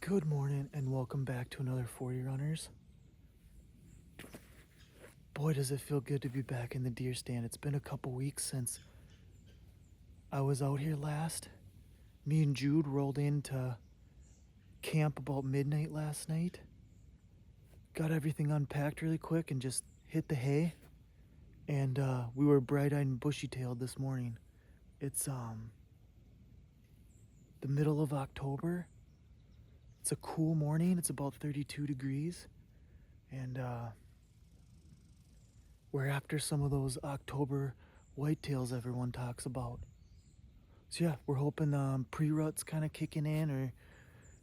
Good morning and welcome back to another 40 Runners. Boy, does it feel good to be back in the deer stand. It's been a couple weeks since I was out here last. Me and Jude rolled into camp about midnight last night. Got everything unpacked really quick and just hit the hay. And we were bright-eyed and bushy-tailed this morning. It's the middle of October. It's a cool morning. It's about 32 degrees. And we're after some of those October whitetails everyone talks about. So yeah, we're hoping pre-rut's kind of kicking in, or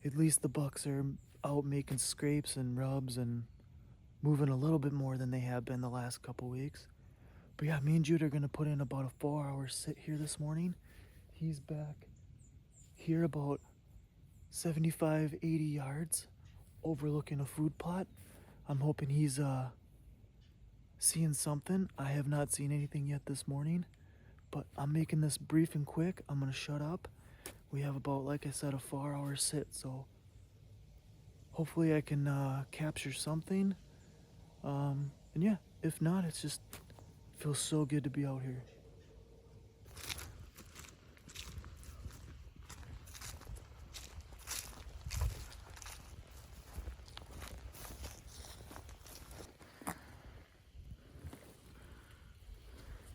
at least the bucks are out making scrapes and rubs and moving a little bit more than they have been the last couple weeks. But yeah, me and Jude are gonna put in about a 4-hour sit here this morning. He's back here about 75, 80 yards overlooking a food plot. I'm hoping he's seeing something. I have not seen anything yet this morning, but I'm making this brief and quick. I'm gonna shut up. We have about, like I said, a 4-hour sit, so hopefully I can capture something. And yeah, if not, it's just feels so good to be out here.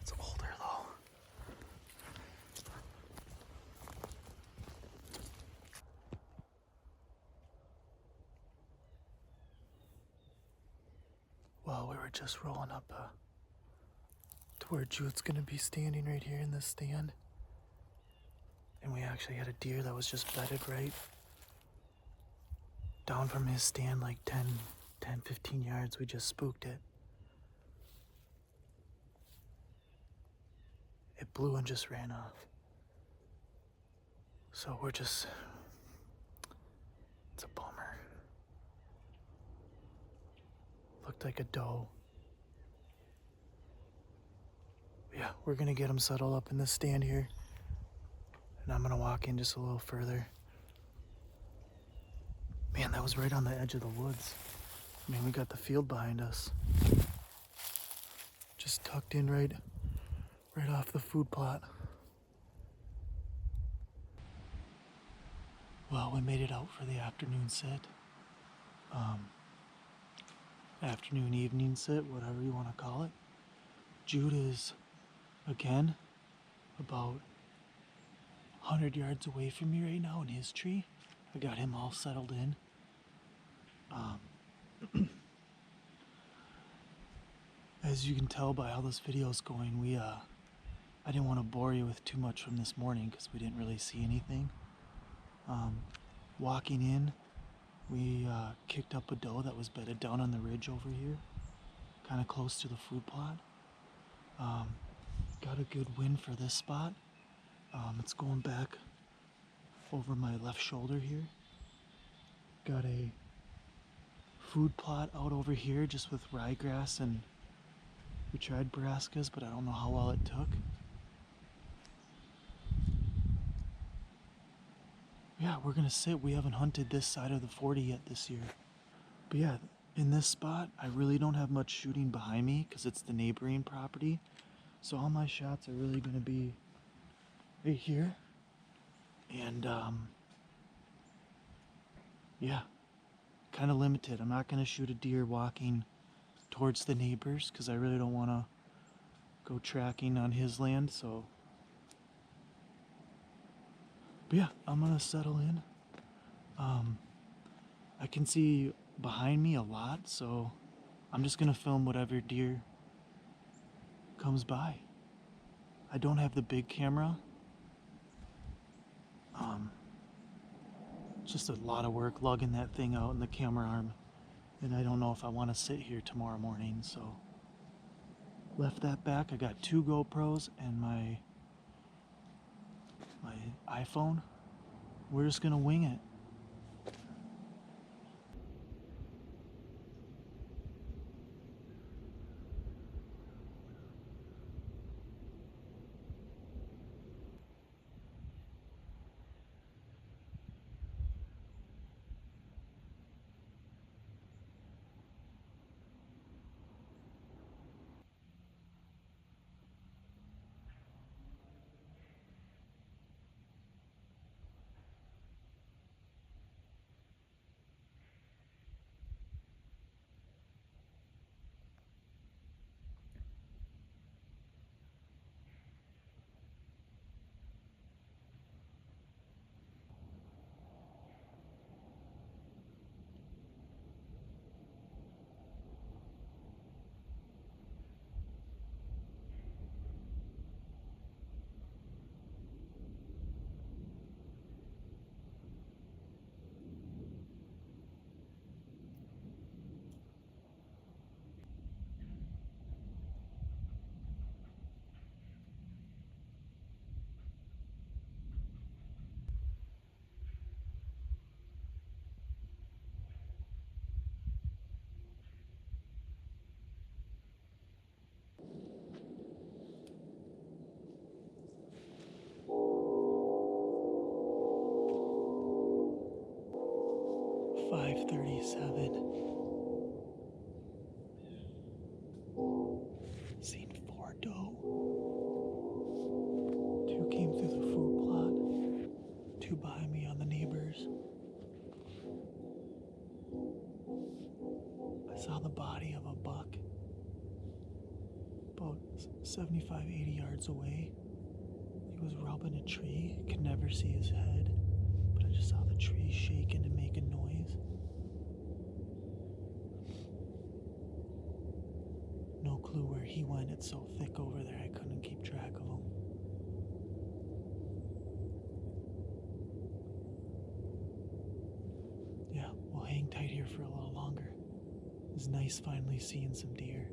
It's older though. Well, we were just rolling up to where Jude's gonna be standing right here in this stand. And we actually had a deer that was just bedded right down from his stand, like 10, 15 yards. We just spooked it. It blew and just ran off. So it's a bummer. Looked like a doe. But yeah, we're gonna get him settled up in this stand here. And I'm gonna walk in just a little further. Man, that was right on the edge of the woods. I mean, we got the field behind us. Just tucked in right off the food plot. Well, we made it out for the afternoon sit. Afternoon, evening sit, whatever you want to call it. Jude is, again, about 100 yards away from me right now in his tree. I got him all settled in. As you can tell by how this video is going, I didn't want to bore you with too much from this morning because we didn't really see anything. Walking in, we kicked up a doe that was bedded down on the ridge over here, kind of close to the food plot. Got a good wind for this spot. It's going back over my left shoulder here. Got a food plot out over here just with ryegrass, and we tried brassicas, but I don't know how well it took. Yeah, we're gonna sit. We haven't hunted this side of the 40 yet this year. But yeah, in this spot, I really don't have much shooting behind me because it's the neighboring property. So all my shots are really gonna be right here. And yeah, kind of limited. I'm not gonna shoot a deer walking towards the neighbors because I really don't want to go tracking on his land. So, but yeah, I'm gonna settle in. I can see behind me a lot, so I'm just gonna film whatever deer comes by. I don't have the big camera. Just a lot of work lugging that thing out in the camera arm, and I don't know if I want to sit here tomorrow morning, so left that back. I got 2 GoPros and my iPhone. We're just gonna wing it. 5:37. Seen 4 doe. 2 came through the food plot. 2 behind me on the neighbors. I saw the body of a buck about 75, 80 yards away. He was rubbing a tree. Could never see his head, but I just saw the tree shaking and making noise. No clue where he went. It's so thick over there I couldn't keep track of him. Yeah, we'll hang tight here for a little longer. It's nice finally seeing some deer.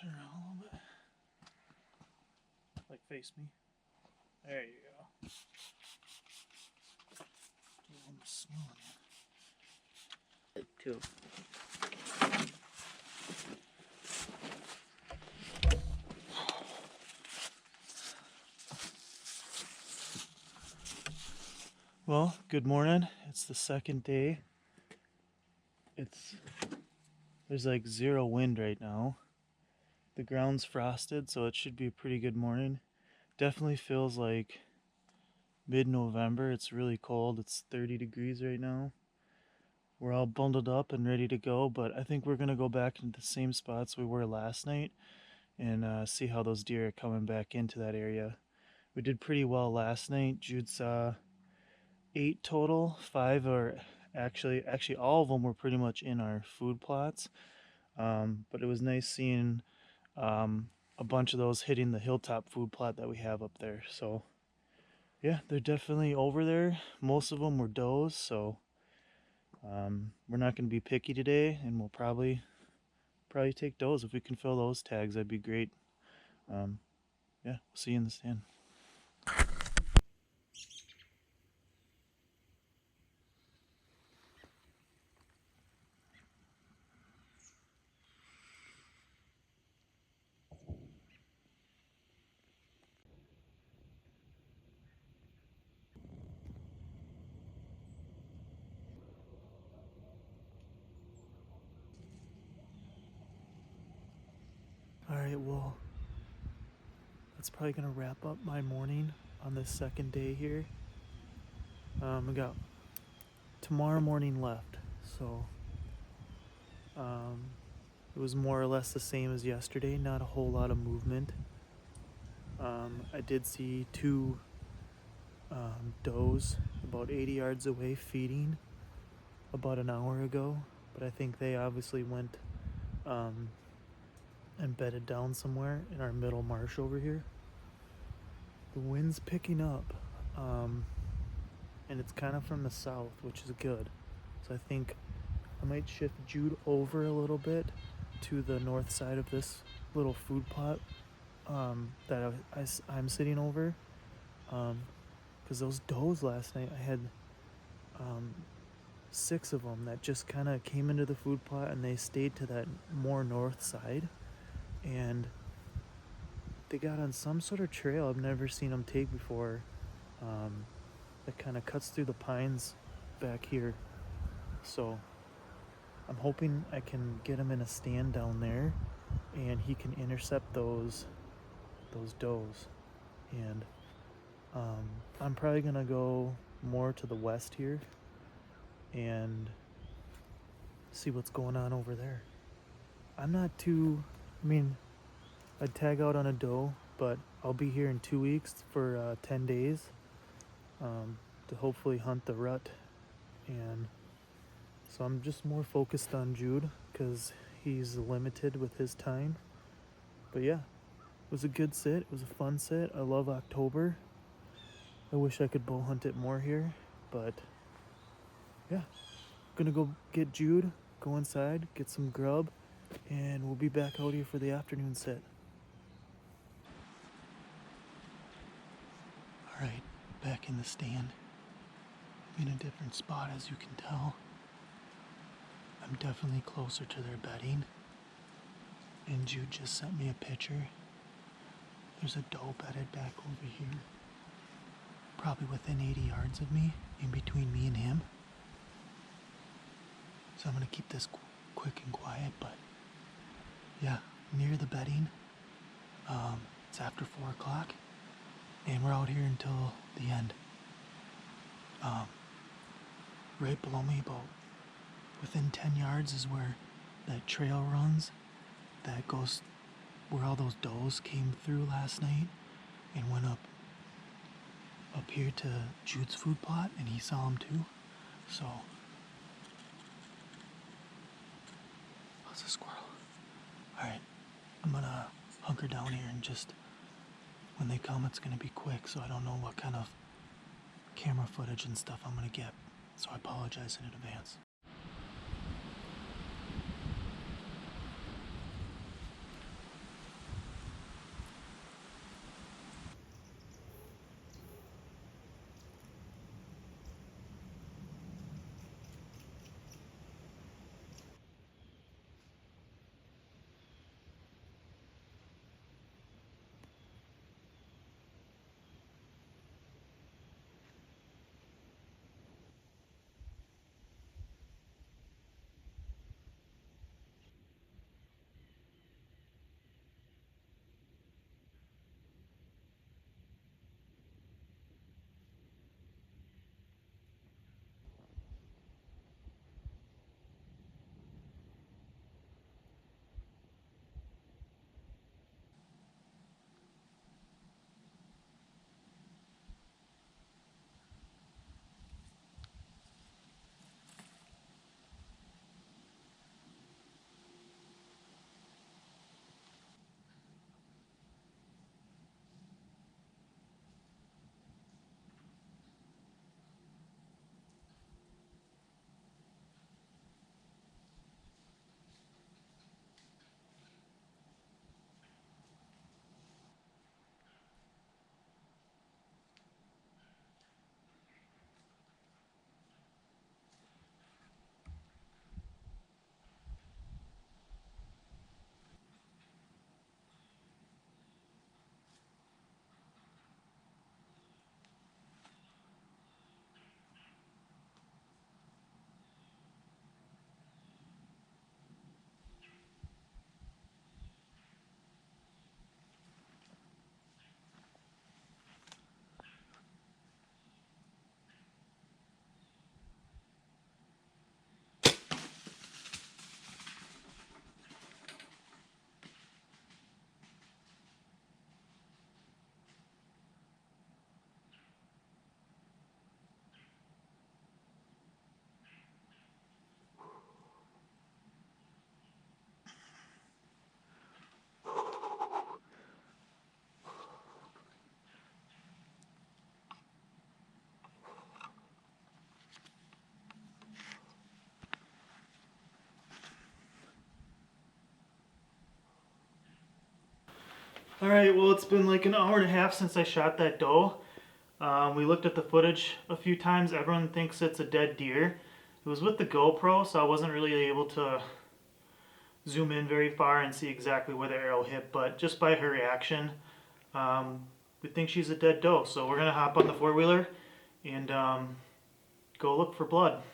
Turn around a little bit. Like face me. There you go. I'm smelling it. Too. Well, good morning. It's the second day. There's like 0 wind right now. The ground's frosted, so it should be a pretty good morning. Definitely feels like mid-November. It's really cold. It's 30 degrees right now. We're all bundled up and ready to go, but I think we're gonna go back into the same spots we were last night and see how those deer are coming back into that area. We did pretty well last night. Jude saw 8 total. 5 are actually all of them were pretty much in our food plots. But it was nice seeing a bunch of those hitting the hilltop food plot that we have up there. So yeah, they're definitely over there. Most of them were does, so we're not going to be picky today, and we'll probably take does if we can fill those tags. That'd be great. Yeah, we'll see you in the stand. Alright, well, that's probably going to wrap up my morning on this second day here. We got tomorrow morning left, so it was more or less the same as yesterday, not a whole lot of movement. I did see 2 does about 80 yards away feeding about an hour ago, but I think they obviously went and bedded down somewhere in our middle marsh over here. The wind's picking up, and it's kind of from the south, which is good. So I think I might shift Jude over a little bit to the north side of this little food plot that I'm sitting over, because those does last night, I had 6 of them that just kind of came into the food plot, and they stayed to that more north side, and they got on some sort of trail I've never seen them take before, that kind of cuts through the pines back here. So I'm hoping I can get him in a stand down there, and he can intercept those does. And I'm probably gonna go more to the west here and see what's going on over there. I'm not too, I'd tag out on a doe but I'll be here in 2 weeks for 10 days to hopefully hunt the rut. And so I'm just more focused on Jude because he's limited with his time. But yeah, it was a good sit. It was a fun sit. I love October. I wish I could bow hunt it more here, but yeah. Gonna go get Jude, go inside, get some grub, and we'll be back out here for the afternoon sit. Alright, back in the stand. I'm in a different spot, as you can tell. I'm definitely closer to their bedding. And Jude just sent me a picture. There's a doe bedded back over here. Probably within 80 yards of me, in between me and him. So I'm gonna keep this quick and quiet, but yeah, near the bedding. It's after 4 o'clock, and we're out here until the end. Right below me, about within 10 yards, is where that trail runs. That goes where all those does came through last night and went up here to Jude's food plot, and he saw them too. So, that's a squirrel. Alright, I'm gonna hunker down here and just, when they come, it's gonna be quick, so I don't know what kind of camera footage and stuff I'm gonna get. So I apologize in advance. Alright, well, it's been like an hour and a half since I shot that doe. We looked at the footage a few times. Everyone thinks it's a dead deer. It was with the GoPro, so I wasn't really able to zoom in very far and see exactly where the arrow hit, but just by her reaction, we think she's a dead doe. So we're going to hop on the four-wheeler and go look for blood.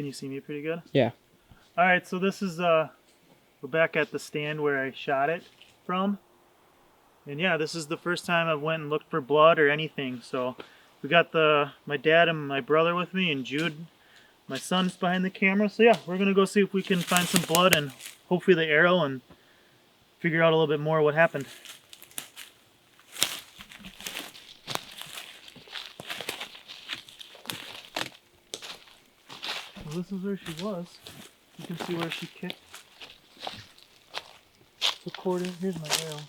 Can you see me pretty good? Yeah. All right, so this is we're back at the stand where I shot it from. And yeah, this is the first time I went and looked for blood or anything. So we got my dad and my brother with me, and Jude, my son's behind the camera. So yeah, we're gonna go see if we can find some blood and hopefully the arrow and figure out a little bit more what happened. Well, this is where she was. You can see where she kicked. It's recorded. Here's my arrow.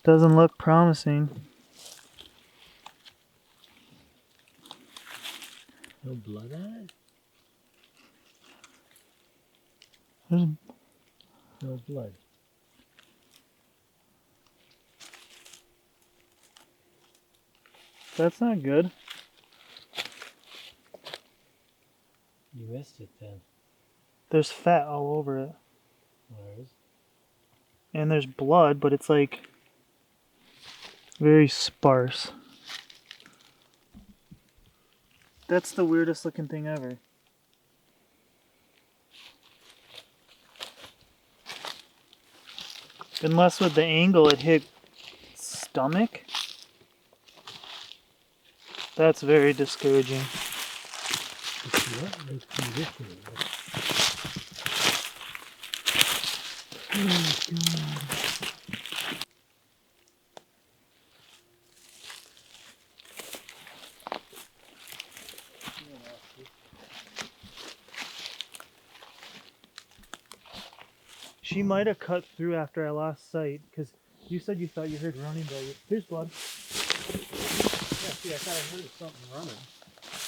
Doesn't look promising. No blood on it? There's... No blood. That's not good. You missed it then. There's fat all over it. Where is? And there's blood, but it's like very sparse. That's the weirdest looking thing ever. Unless with the angle it hit stomach. That's very discouraging. Oh God. She might have cut through after I lost sight, because you said you thought you heard running, but here's blood. Yeah, see, I thought I heard something running.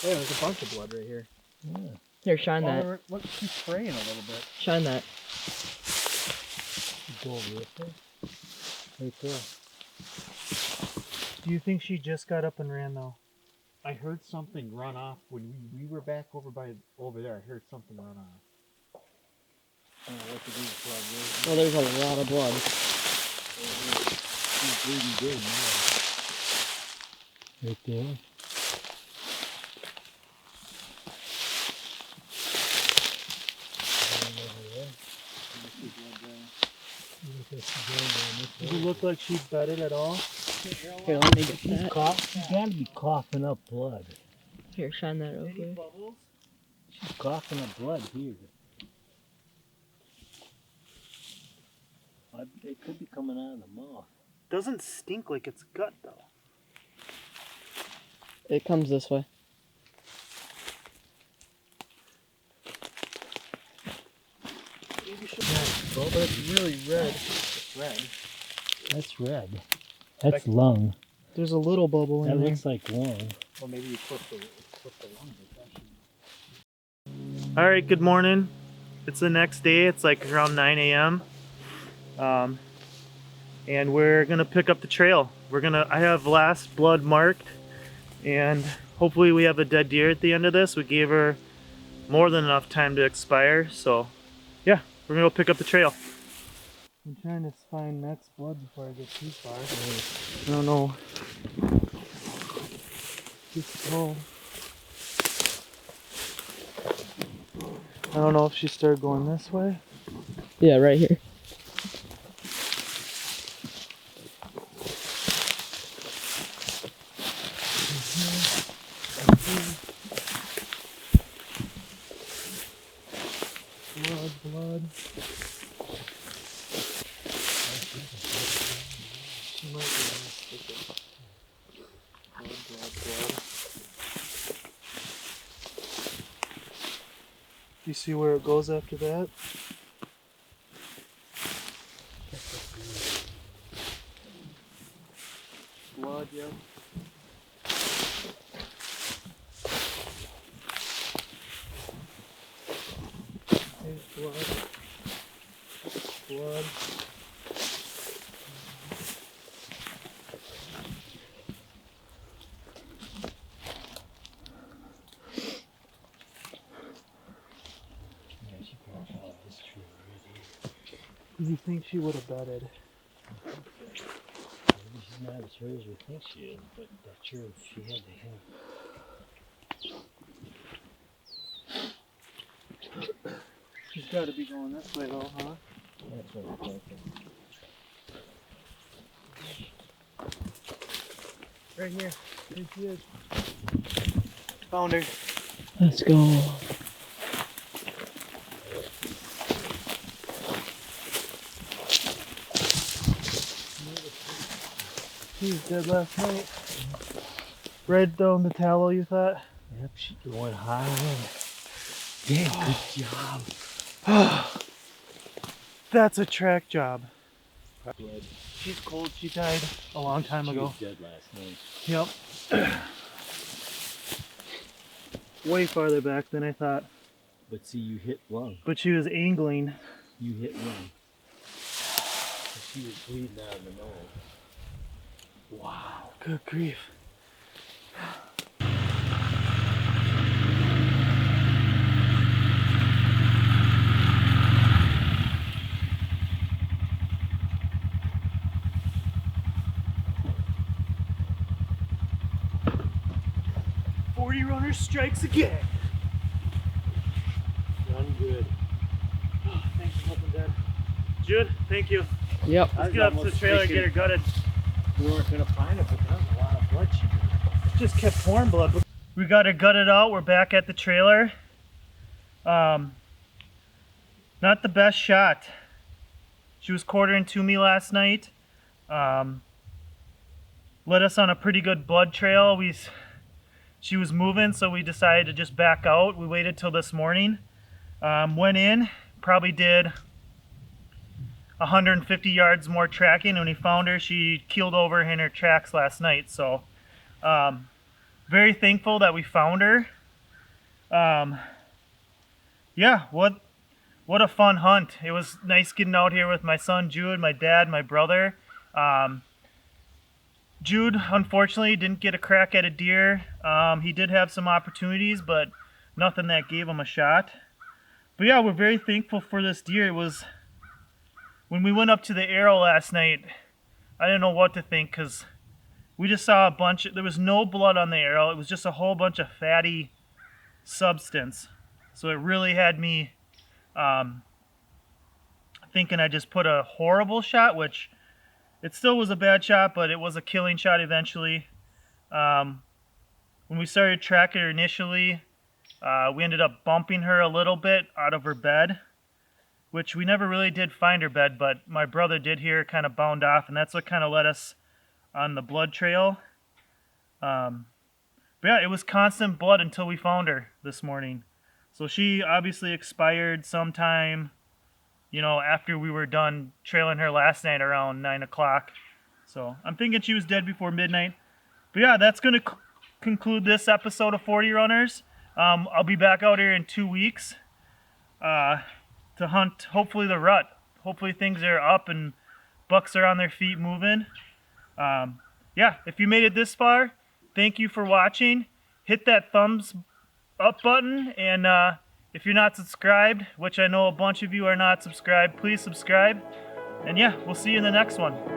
Oh, there's a bunch of blood right here. Yeah. Here, shine that. Look, she's spraying a little bit. Shine that. Go over this way. Right there. Do you think she just got up and ran though? I heard something run off when we were back over there. I heard something run off. I don't know what to do with blood. Oh, there's a lot of blood. She's bleeding good now. Right there. Does it look like she bedded at all? Here, let me get She's that. She's got to be coughing up blood. Here, shine that real quick. Bubbles? She's coughing up blood here. It could be coming out of the mouth. Doesn't stink like it's gut though. It comes this way. Well, but it's really red. It's red. That's red. That's lung. There's a little bubble in That there. looks like lung. Well, maybe you put the lung. All right, good morning. It's the next day. It's like around 9 a.m. And we're gonna pick up the trail. I have last blood marked, and hopefully we have a dead deer at the end of this. We gave her more than enough time to expire, so yeah, we're gonna go pick up the trail. I'm trying to find next blood before I get too far. I don't know. Just slow. I don't know if she started going this way. Yeah, right here. Blood. She might be in this thicket. Blood. You see where it goes after that? Blood, yep. There's blood. Blood. Yeah, she probably followed this tree right here. Do you think she would have bedded? Maybe she's not as hurt as we think she is, but not sure if she had to have. She's got to be going this way though, huh? That's what it's like. Right here. There she is. Found her. Let's go. She was dead last night. Right down the tallow, you thought? Yep, she's going high in. Yeah, good job. That's a track job. Good. She's cold. She died a long time She ago. was dead last night. Yep. Way farther back than I thought. But see, you hit lung. But she was angling. You hit lung. She was bleeding out of the nose. Wow. Good grief. Runner strikes again. Done good. Oh, thanks for helping, Dad. Jude, thank you. Yep. Let's get up to the trailer and get her gutted. We weren't gonna find it, but that was a lot of blood. Just kept pouring blood. We got her gutted out. We're back at the trailer. Not the best shot. She was quartering to me last night. Led us on a pretty good blood trail. She was moving, so we decided to just back out. We waited till this morning. Went in, probably did 150 yards more tracking. When we found her, she keeled over in her tracks last night. So very thankful that we found her. Yeah, what a fun hunt. It was nice getting out here with my son Jude, my dad, my brother. Jude, unfortunately, didn't get a crack at a deer. He did have some opportunities, but nothing that gave him a shot. But yeah, we're very thankful for this deer. It was, when we went up to the arrow last night, I didn't know what to think because we just saw a bunch, there was no blood on the arrow. It was just a whole bunch of fatty substance. So it really had me thinking I just put a horrible shot, which it still was a bad shot, but it was a killing shot eventually. When we started tracking her initially, we ended up bumping her a little bit out of her bed, which we never really did find her bed, but my brother did hear her kind of bound off, and that's what kind of led us on the blood trail. But yeah, it was constant blood until we found her this morning. So she obviously expired sometime, you know, after we were done trailing her last night around 9 o'clock. So I'm thinking she was dead before midnight. But yeah, that's going to conclude this episode of 40 Runners. I'll be back out here in 2 weeks to hunt, hopefully, the rut. Hopefully things are up and bucks are on their feet moving. Yeah, if you made it this far, thank you for watching. Hit that thumbs up button, and if you're not subscribed, which I know a bunch of you are not subscribed, please subscribe. And yeah, we'll see you in the next one.